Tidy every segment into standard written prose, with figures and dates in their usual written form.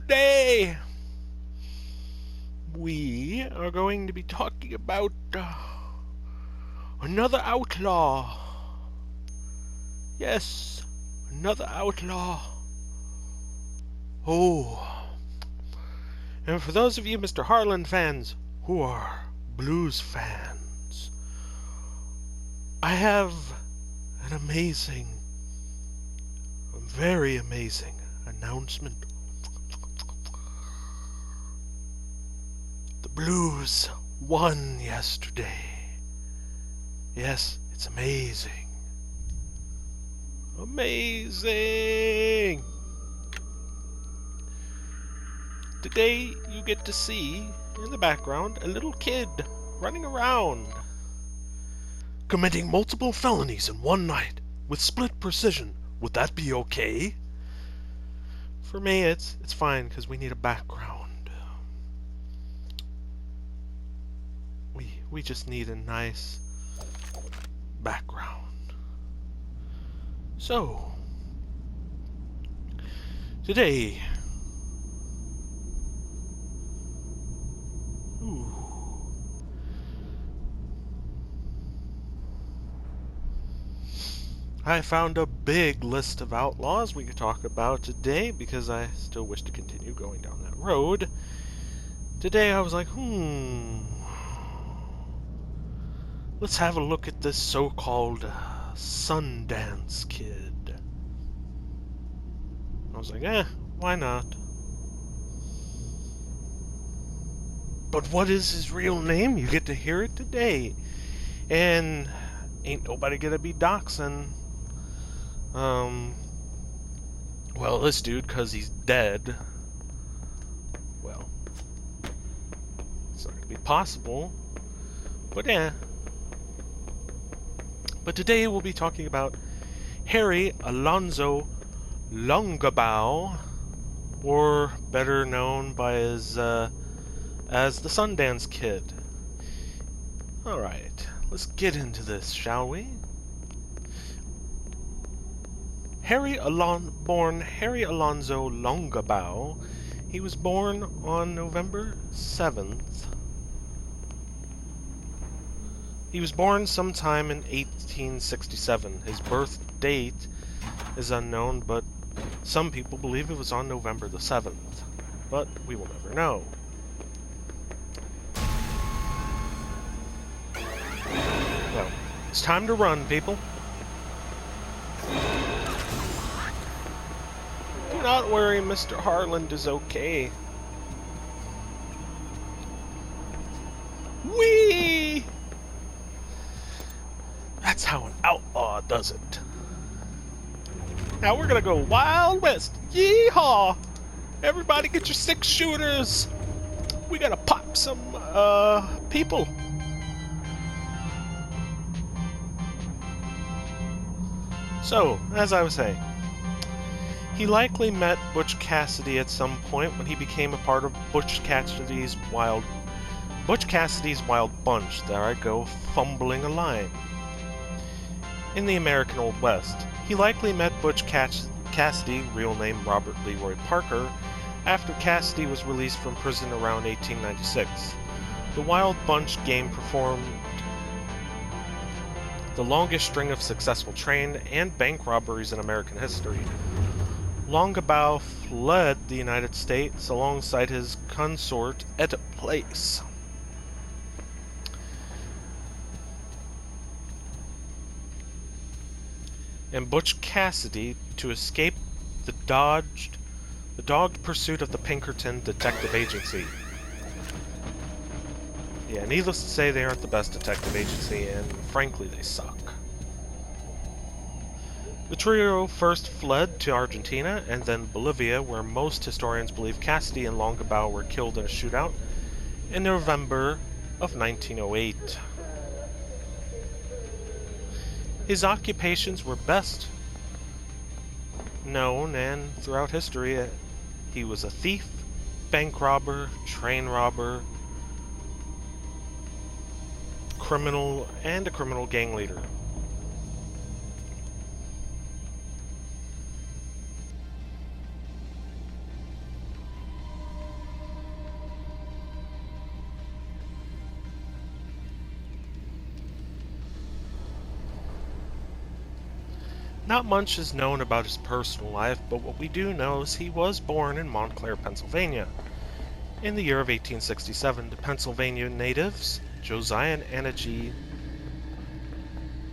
Today, we are going to be talking about another outlaw. Yes, another outlaw. Oh, and for those of you Mr.Harland fans who are blues fans, I have an amazing, a very amazing announcement. The Blues won yesterday. Yes, it's amazing. Amazing! Today you get to see, in the background, a little kid running around, committing multiple felonies in one night with split precision. Would that be okay? For me, it's fine because we need a background. We just need a nice background. So, today, I found a big list of outlaws we could talk about today because I still wish to continue going down that road. Today I was like, let's have a look at this so-called Sundance Kid. I was like, why not? But what is his real name? You get to hear it today. And ain't nobody gonna be doxing, well, this dude, because he's dead. Well, it's not gonna be possible. But yeah. But today we'll be talking about Harry Alonzo Longabaugh, or better known by as the Sundance Kid. Alright, let's get into this, shall we? Born Harry Alonzo Longabaugh, he was born on November 7th. He was born sometime in 1867. His birth date is unknown, but some people believe it was on November the 7th. But we will never know. Well, it's time to run, people. Do not worry, Mr.Harland is okay. Whee! That's how an outlaw does it. Now we're gonna go Wild West. Yeehaw! Everybody get your 6-shooters. We gotta pop some, people. So, as I was saying, he likely met Butch Cassidy at some point when he became a part of Butch Cassidy's Wild Bunch. There I go, fumbling a line. In the American Old West, he likely met Butch Cassidy, real name Robert Leroy Parker, after Cassidy was released from prison around 1896. The Wild Bunch gang performed the longest string of successful train and bank robberies in American history. Longabaugh fled the United States alongside his consort Edith Place. And Butch Cassidy to escape the dogged pursuit of the Pinkerton Detective Agency. Yeah, needless to say, they aren't the best detective agency, and frankly, they suck. The trio first fled to Argentina and then Bolivia, where most historians believe Cassidy and Longabaugh were killed in a shootout in November of 1908. His occupations were best known, and throughout history, he was a thief, bank robber, train robber, a criminal gang leader. Not much is known about his personal life, but what we do know is he was born in Montclair, Pennsylvania, in the year of 1867 to Pennsylvania natives Josiah and Anna G.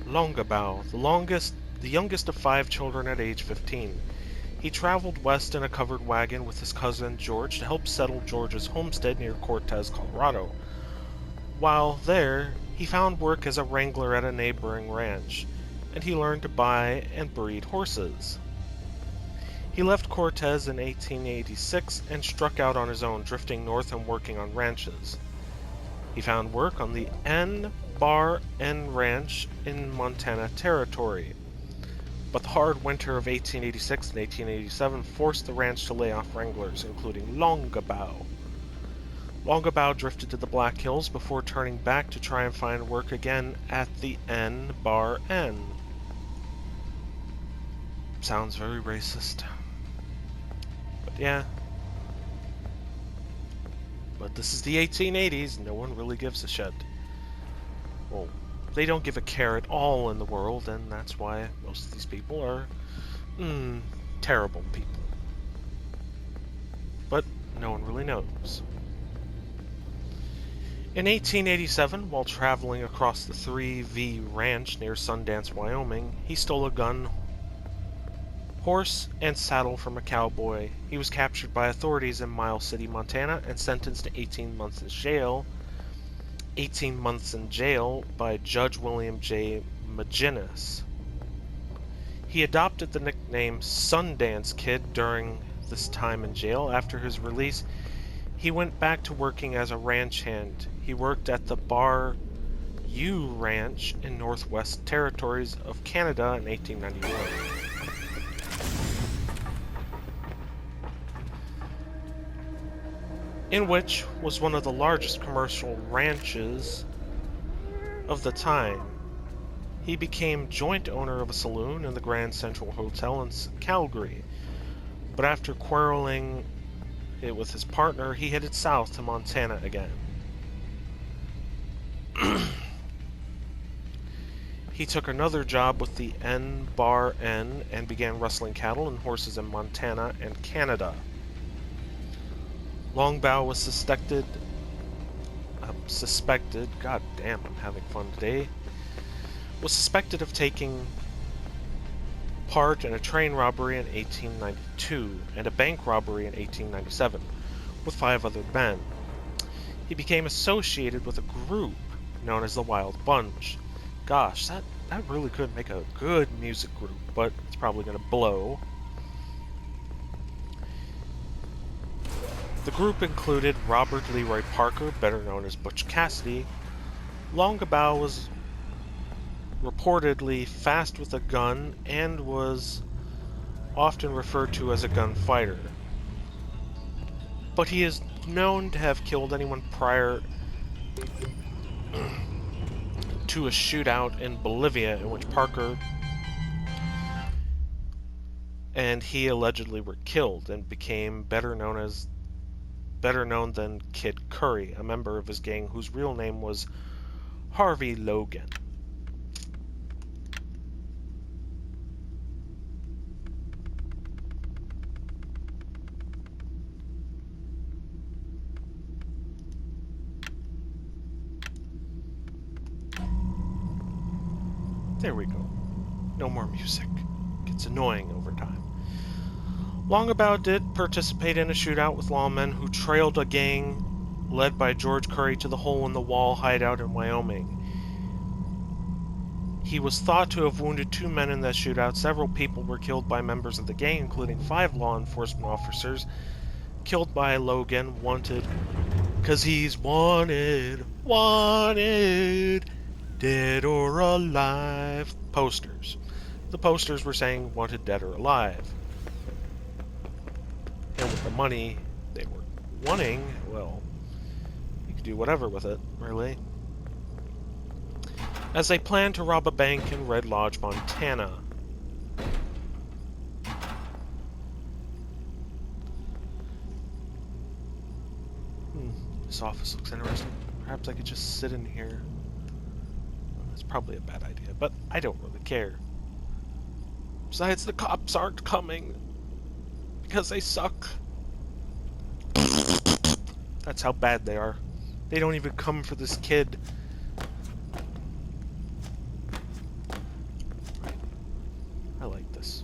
Longabaugh, the youngest of 5 children at age 15. He traveled west in a covered wagon with his cousin George to help settle George's homestead near Cortez, Colorado. While there, he found work as a wrangler at a neighboring ranch, and he learned to buy and breed horses. He left Cortez in 1886 and struck out on his own, drifting north and working on ranches. He found work on the Bar N Ranch in Montana Territory, but the hard winter of 1886 and 1887 forced the ranch to lay off wranglers, including Longabaugh. Longabaugh drifted to the Black Hills before turning back to try and find work again at the Bar N. Sounds very racist. But yeah. But this is the 1880s, no one really gives a shit. Well, they don't give a care at all in the world, and that's why most of these people are, terrible people. But no one really knows. In 1887, while traveling across the 3V Ranch near Sundance, Wyoming, he stole a gun, horse, and saddle from a cowboy. He was captured by authorities in Miles City, Montana, and sentenced to 18 months in jail. 18 months in jail by Judge William J. McGinnis. He adopted the nickname Sundance Kid during this time in jail. After his release, he went back to working as a ranch hand. He worked at the Bar U Ranch in Northwest Territories of Canada in 1891. In which was one of the largest commercial ranches of the time. He became joint owner of a saloon in the Grand Central Hotel in Calgary, but after quarreling it with his partner, he headed south to Montana again. He took another job with the Bar N and began rustling cattle and horses in Montana and Canada. Longabaugh was suspected, god damn, I'm having fun today, was suspected of taking part in a train robbery in 1892 and a bank robbery in 1897 with 5 other men. He became associated with a group known as the Wild Bunch. Gosh, that really could make a good music group, but it's probably going to blow. The group included Robert Leroy Parker, better known as Butch Cassidy. Longabaugh was reportedly fast with a gun and was often referred to as a gunfighter. But he is known to have killed anyone prior to a shootout in Bolivia in which Parker and he allegedly were killed and became better known than Kid Curry, a member of his gang whose real name was Harvey Logan. There we go. No more music. Gets annoying over time. Longabaugh did participate in a shootout with lawmen who trailed a gang led by George Curry to the Hole in the Wall hideout in Wyoming. He was thought to have wounded 2 men in that shootout. Several people were killed by members of the gang, including 5 law enforcement officers killed by Logan, wanted, 'cause he's wanted, dead or alive, posters. The posters were saying wanted dead or alive. And with the money they were wanting, well, you could do whatever with it, really. As they planned to rob a bank in Red Lodge, Montana. This office looks interesting. Perhaps I could just sit in here. That's probably a bad idea, but I don't really care. Besides, the cops aren't coming because they suck. That's how bad they are. They don't even come for this kid. I like this.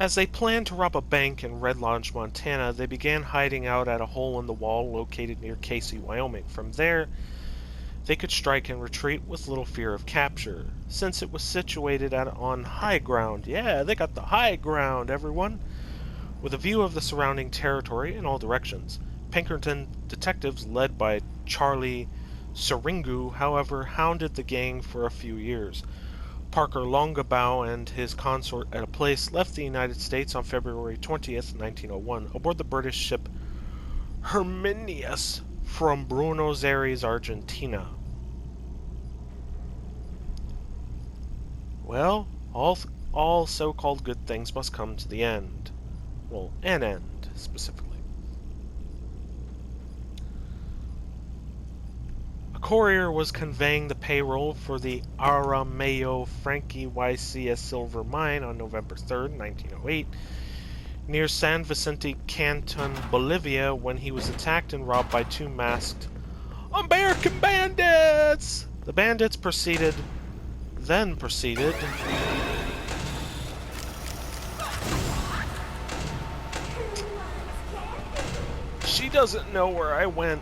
As they planned to rob a bank in Red Lodge, Montana, they began hiding out at a hole in the wall located near Casey, Wyoming. From there, they could strike and retreat with little fear of capture, since it was situated on high ground. Yeah, they got the high ground, everyone! With a view of the surrounding territory in all directions. Pinkerton detectives, led by Charlie Seringu, however, hounded the gang for a few years. Parker Longabaugh and his consort at a place left the United States on February 20th, 1901, aboard the British ship Herminius from Buenos Aires, Argentina. Well, all so-called good things must come to the end. Well, an end, specifically. A courier was conveying the payroll for the Aramayo Frankie YCS silver mine on November 3rd, 1908, near San Vicente Canton, Bolivia, when he was attacked and robbed by two masked American bandits! The bandits then proceeded She doesn't know where I went.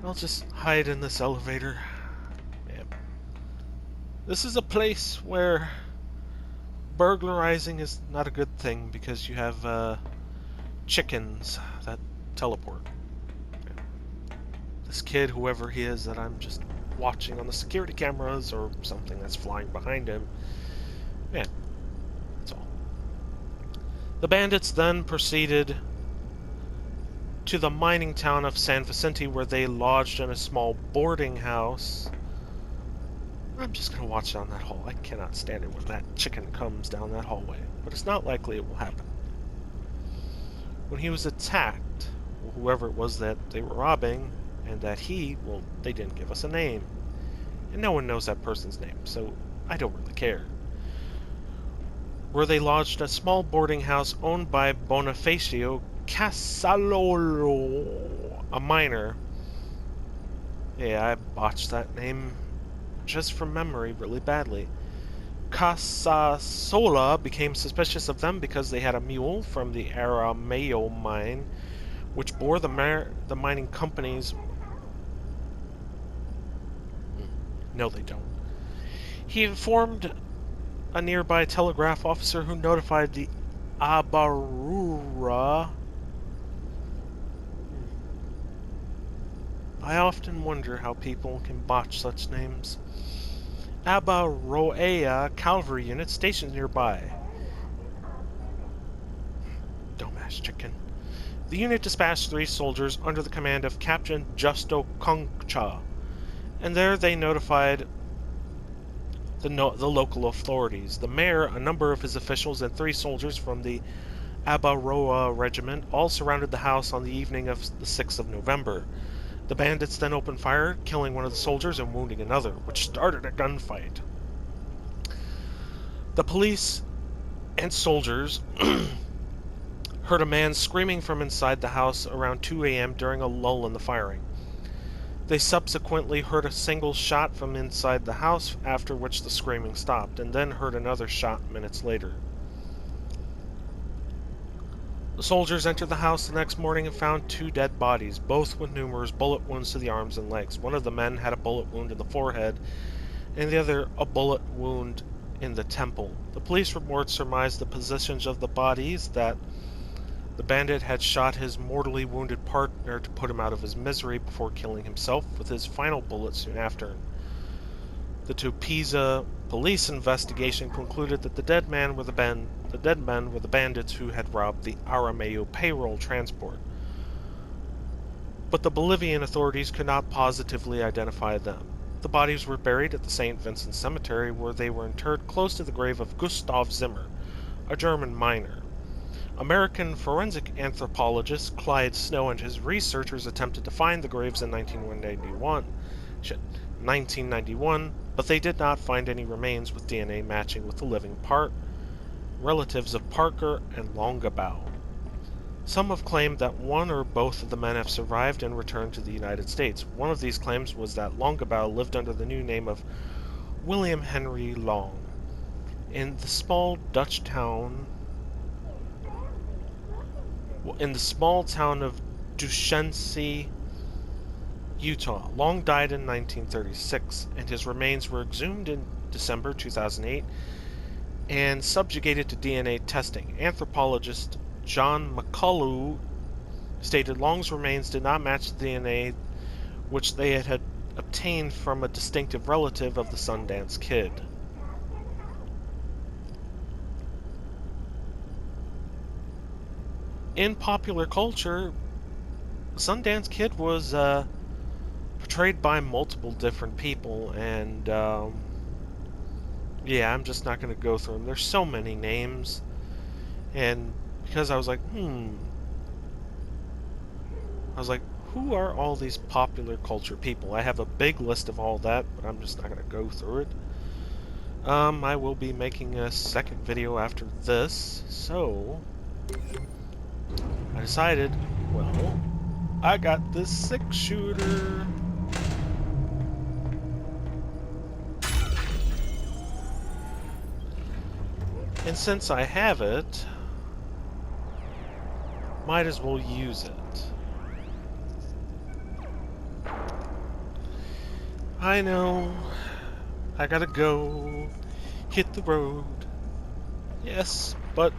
I'll just hide in this elevator. Yeah. This is a place where burglarizing is not a good thing because you have chickens that teleport. Yeah. This kid, whoever he is that I'm just watching on the security cameras or something that's flying behind him. Yeah, that's all. The bandits then proceeded to the mining town of San Vicente, where they lodged in a small boarding house. I'm just going to watch down that hall. I cannot stand it when that chicken comes down that hallway, but it's not likely it will happen. When he was attacked, whoever it was that they were robbing, and that well, they didn't give us a name. And no one knows that person's name, so I don't really care. Where they lodged a small boarding house owned by Bonifacio Casalolo, a miner. Yeah, I botched that name just from memory really badly. Casasola became suspicious of them because they had a mule from the Aramayo mine, which bore the mining company's... No, they don't. He informed a nearby telegraph officer who notified the Abarura. I often wonder how people can botch such names. Abaroea cavalry unit stationed nearby. Dumbass chicken. The unit dispatched 3 soldiers under the command of Captain Justo Concha, and there they notified the local authorities. The mayor, a number of his officials, and 3 soldiers from the Abaroa regiment all surrounded the house on the evening of the 6th of November. The bandits then opened fire, killing one of the soldiers and wounding another, which started a gunfight. The police and soldiers heard a man screaming from inside the house around 2 a.m. during a lull in the firing. They subsequently heard a single shot from inside the house, after which the screaming stopped, and then heard another shot minutes later. The soldiers entered the house the next morning and found 2 dead bodies, both with numerous bullet wounds to the arms and legs. One of the men had a bullet wound in the forehead, and the other a bullet wound in the temple. The police report surmised the positions of the bodies, that the bandit had shot his mortally wounded partner to put him out of his misery before killing himself with his final bullet soon after. The Tupisa police investigation concluded that the dead men were the bandits who had robbed the Aramayo payroll transport. But the Bolivian authorities could not positively identify them. The bodies were buried at the St. Vincent Cemetery, where they were interred close to the grave of Gustav Zimmer, a German miner. American forensic anthropologist Clyde Snow and his researchers attempted to find the graves in 1991, but they did not find any remains with DNA matching with the living relatives of Parker and Longabaugh. Some have claimed that one or both of the men have survived and returned to the United States. One of these claims was that Longabaugh lived under the new name of William Henry Long in the small town of Dushency, Utah. Long died in 1936, and his remains were exhumed in December 2008 and subjugated to DNA testing. Anthropologist John McCullough stated Long's remains did not match the DNA which they had obtained from a distinctive relative of the Sundance Kid. In popular culture, Sundance Kid was portrayed by multiple different people, and yeah, I'm just not going to go through them. There's so many names, and because I was like, who are all these popular culture people? I have a big list of all that, but I'm just not going to go through it. I will be making a second video after this, so I decided, well, I got this 6-shooter. And since I have it, might as well use it. I know, I gotta go, hit the road. Yes, but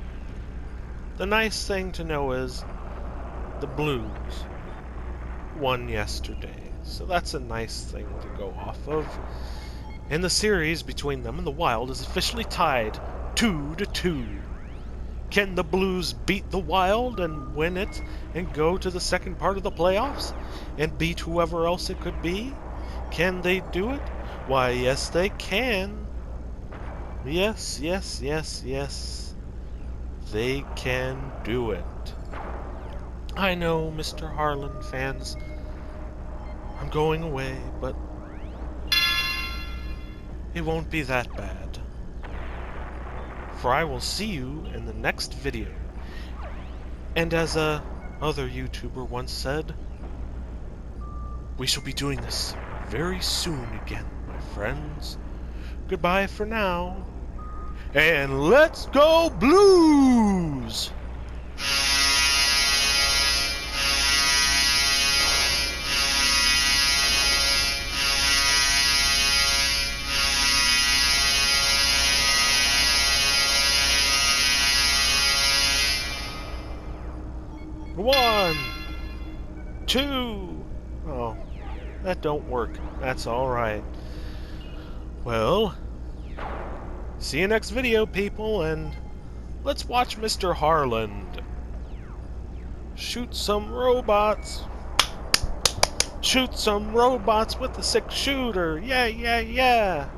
the nice thing to know is the Blues won yesterday, so that's a nice thing to go off of. And the series between them and the Wild is officially tied 2-2. Can the Blues beat the Wild and win it and go to the second part of the playoffs and beat whoever else it could be? Can they do it? Why, yes, they can. Yes, yes, yes, yes. They can do it. I know, Mr.Harland fans, I'm going away, but it won't be that bad. For I will see you in the next video. And as a other YouTuber once said, we shall be doing this very soon again, my friends. Goodbye for now. And let's go Blues! One, two. Oh, that don't work. That's alright. Well, see you next video, people, and let's watch Mr. Harland shoot some robots. Shoot some robots with the 6-shooter. Yeah, yeah, yeah.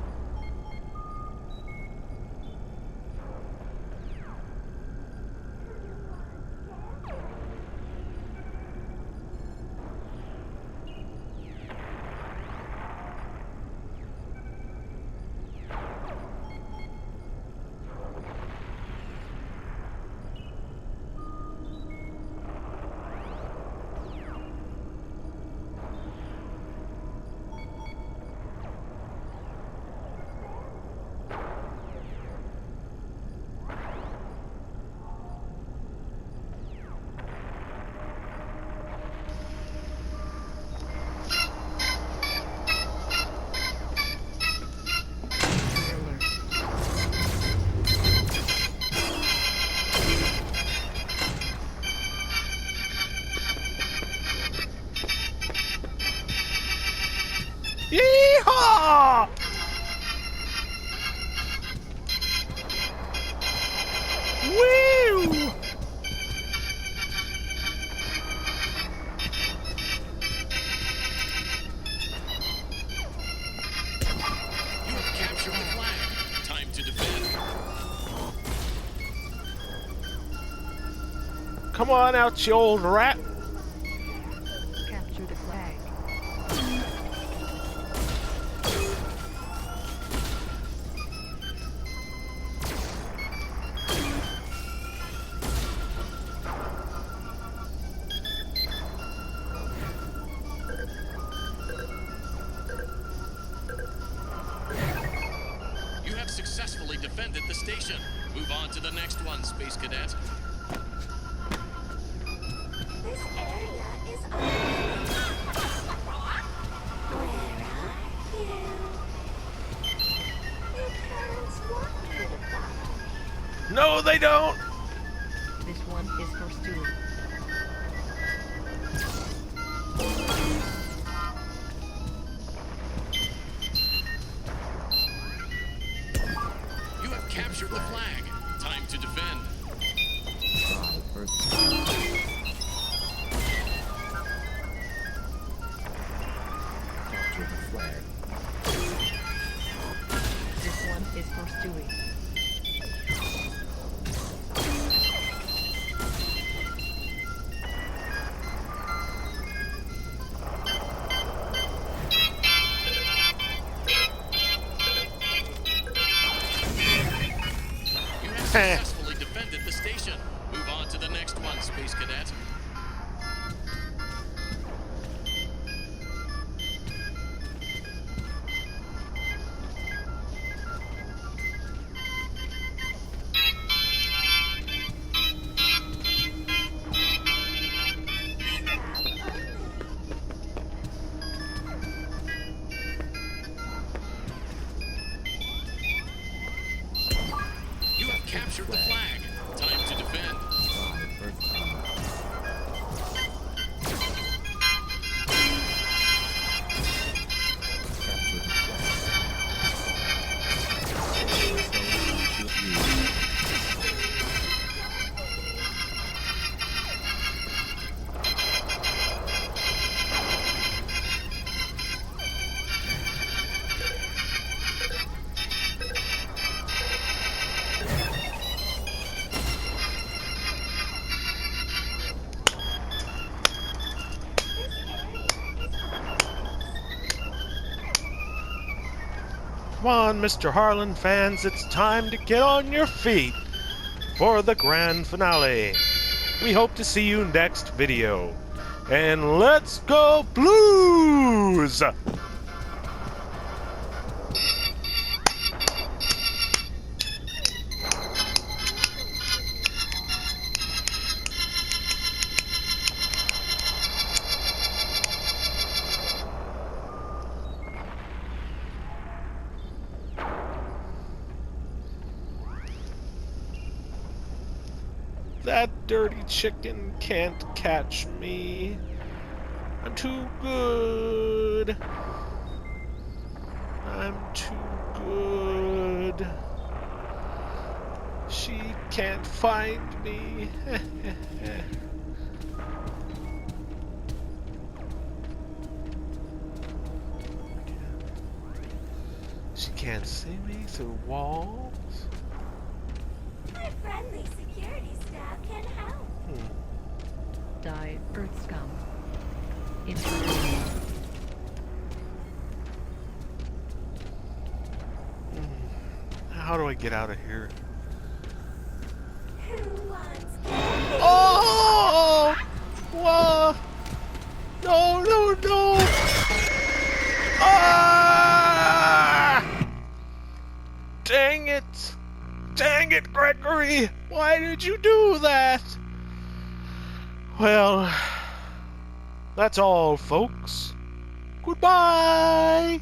Come on out, you old rat. Capture the flag. You have successfully defended the station. Move on to the next one, Space Cadet. This area is open. Where are you? Your parents want you to follow me. No, they don't. This one is for Stewie. You have captured the flag. Time to defend. Capture the flag. This one is for Stewie. You have successfully defended the station. Move on to the next one, Space Cadet. You have captured the flag. Time to defend. Capture the Come on, Mr. Harland fans, it's time to get on your feet for the grand finale. We hope to see you next video. And let's go Blues! That dirty chicken can't catch me. I'm too good. I'm too good. She can't find me. She can't see me through walls. My friendly security staff can help. Die, Earth scum. Intruder. How do I get out of here? Who wants Oh! Whoa! No, no, no! Ah! Dang it! Dang it, Gregory! Why did you do that? Well, that's all, folks. Goodbye!